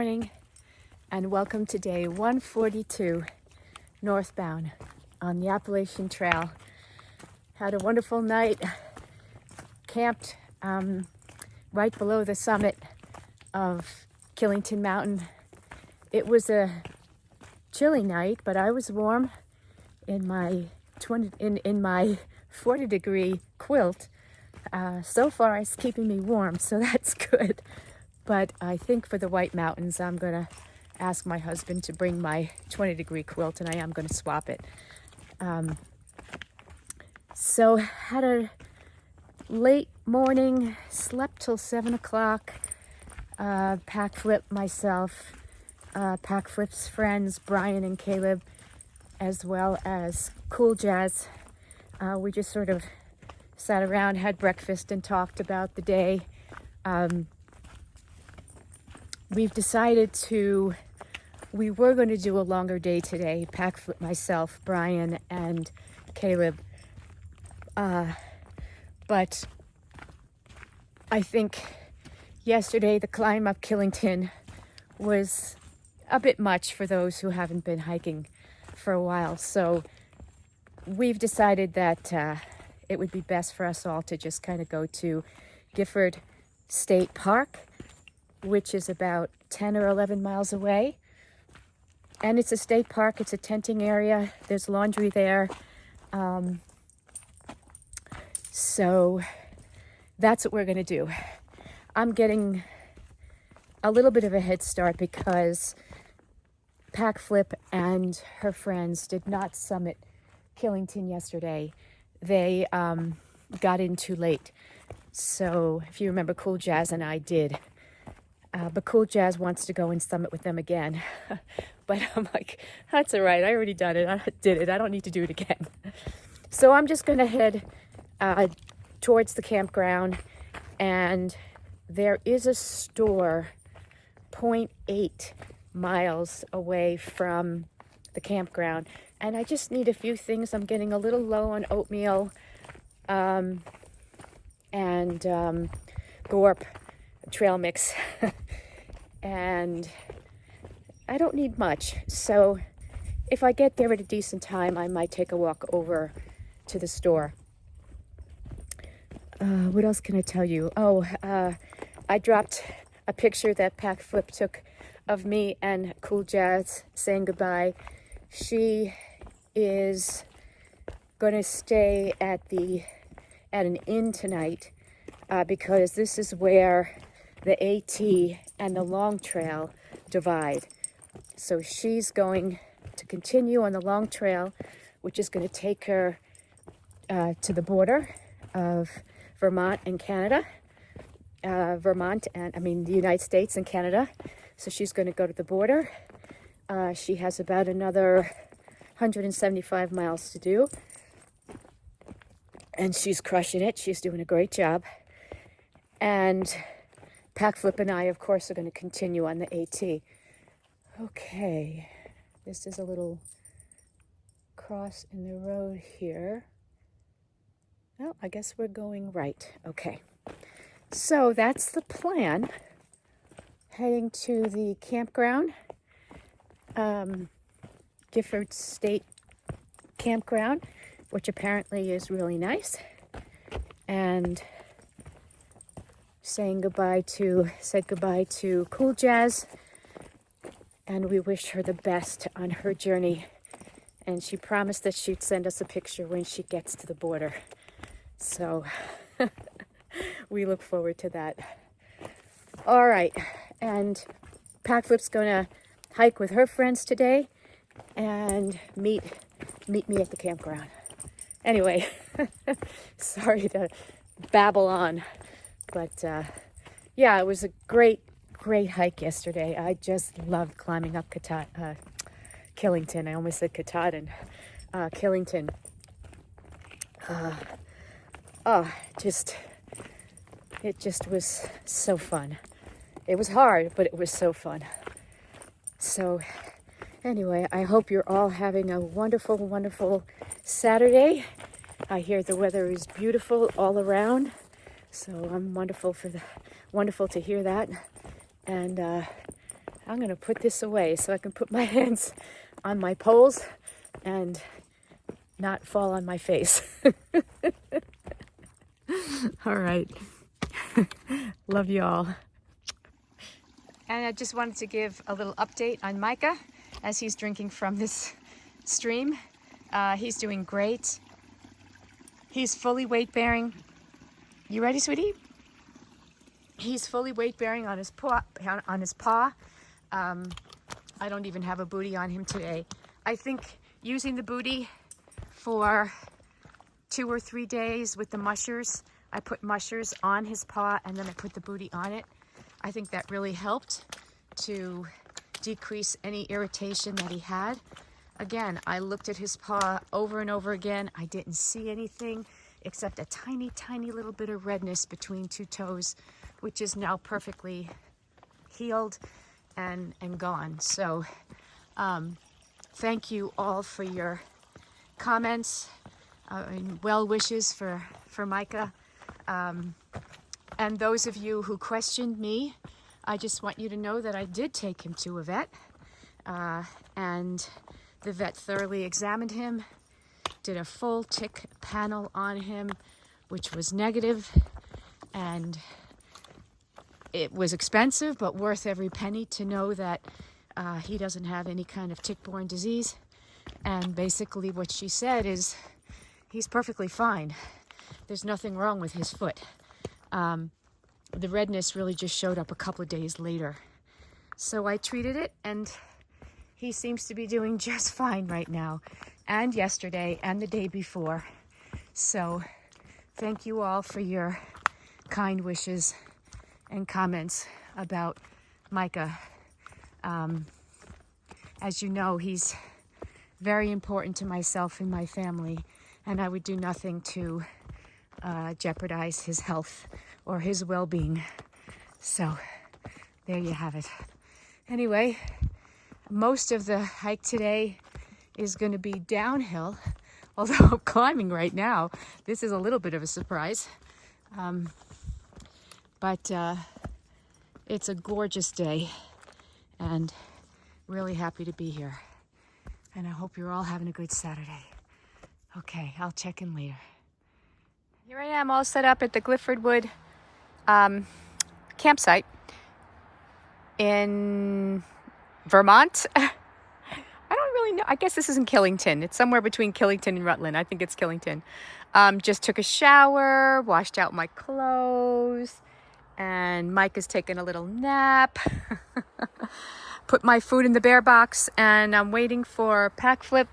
morning and welcome to day 142 northbound on the Appalachian Trail. Had a wonderful night, camped right below the summit of Killington Mountain. It was a chilly night, but I was warm in my 40-degree quilt. So far it's keeping me warm, so that's good. But I think for the White Mountains, I'm gonna ask my husband to bring my 20-degree quilt, and I am gonna swap it. So had a late morning, slept till 7 o'clock, pack flip myself, pack flip's friends, Brian and Caleb, as well as Cool Jazz. We just sort of sat around, had breakfast, and talked about the day. We've decided we were going to do a longer day today, pack flip myself, Brian, and Caleb. But I think yesterday the climb up Killington was a bit much for those who haven't been hiking for a while. So we've decided that it would be best for us all to just kind of go to Gifford State Park, which is about 10 or 11 miles away. And it's a state park, it's a tenting area, there's laundry there. So that's what we're gonna do. I'm getting a little bit of a head start because Pack Flip and her friends did not summit Killington yesterday. They got in too late. So if you remember, Cool Jazz and I did. But Cool Jazz wants to go and summit with them again. But I'm like, that's all right. I already did it. I don't need to do it again. So I'm just going to head towards the campground. And there is a store 0.8 miles away from the campground. And I just need a few things. I'm getting a little low on oatmeal and Gorp trail mix. And I don't need much. So if I get there at a decent time, I might take a walk over to the store. What else can I tell you? I dropped a picture that Pack Flip took of me and Cool Jazz saying goodbye. She is going to stay at an inn tonight because this is where the AT and the long trail divide. So she's going to continue on the long trail, which is going to take her to the border of Vermont and Canada. The United States and Canada. So she's going to go to the border. She has about another 175 miles to do. And she's crushing it. She's doing a great job. And Pack Flip and I, of course, are going to continue on the AT. Okay, this is a little cross in the road here. Well, I guess we're going right. Okay, so that's the plan. Heading to the campground, Gifford State Campground, which apparently is really nice. And said goodbye to Cool Jazz, and we wished her the best on her journey. And she promised that she'd send us a picture when she gets to the border. So we look forward to that. All right, and Pack Flip's gonna hike with her friends today and meet me at the campground. Anyway, sorry to babble on. But yeah, it was a great hike yesterday. I just loved climbing up Killington. I almost said Katahdin. Killington. It just was so fun. It was hard, but it was so fun. So anyway, I hope you're all having a wonderful, wonderful Saturday. I hear the weather is beautiful all around. So I'm wonderful to hear that. And I'm going to put this away so I can put my hands on my poles and not fall on my face. All right. Love you all. And I just wanted to give a little update on Micah as he's drinking from this stream. He's doing great. He's fully weight bearing. You ready, sweetie? He's fully weight bearing on his paw. I don't even have a booty on him today. I think using the booty for 2 or 3 days with the mushers, I put mushers on his paw and then I put the booty on it. I think that really helped to decrease any irritation that he had. Again, I looked at his paw over and over again. I didn't see anything except a tiny, tiny little bit of redness between 2 toes, which is now perfectly healed and gone. So thank you all for your comments and well wishes for Micah. And those of you who questioned me, I just want you to know that I did take him to a vet, and the vet thoroughly examined him, did a full tick panel on him, which was negative, and it was expensive, but worth every penny to know that he doesn't have any kind of tick-borne disease. And basically what she said is he's perfectly fine. There's nothing wrong with his foot. The redness really just showed up a couple of days later. So I treated it, and he seems to be doing just fine right now, and yesterday, and the day before. So thank you all for your kind wishes and comments about Micah. As you know, he's very important to myself and my family, and I would do nothing to jeopardize his health or his well-being. So there you have it. Anyway, most of the hike today is going to be downhill, although I'm climbing right now. This is a little bit of a surprise. But it's a gorgeous day, and really happy to be here. And I hope you're all having a good Saturday. Okay, I'll check in later. Here I am all set up at the Giffordwoods campsite in Vermont. I don't really know. I guess this isn't Killington. It's somewhere between Killington and Rutland. I think it's Killington. Just took a shower, washed out my clothes, and Micah's taking a little nap. Put my food in the bear box, and I'm waiting for Pack Flip.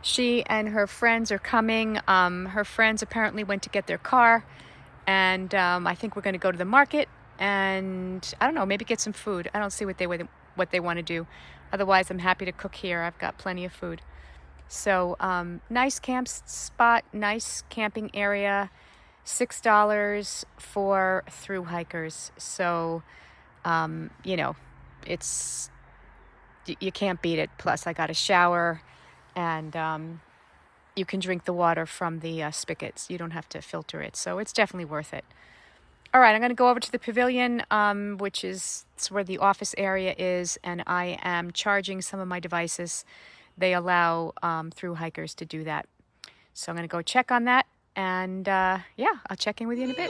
She and her friends are coming. Her friends apparently went to get their car, and I think we're going to go to the market and, I don't know, maybe get some food. I don't see what they want to do. Otherwise, I'm happy to cook here. I've got plenty of food. So nice camp spot, nice camping area, $6 for through hikers. So, you know, you can't beat it. Plus, I got a shower, and you can drink the water from the spigots. You don't have to filter it. So it's definitely worth it. All right, I'm going to go over to the pavilion, which is where the office area is, and I am charging some of my devices. They allow through hikers to do that. So I'm going to go check on that, and yeah, I'll check in with you in a bit.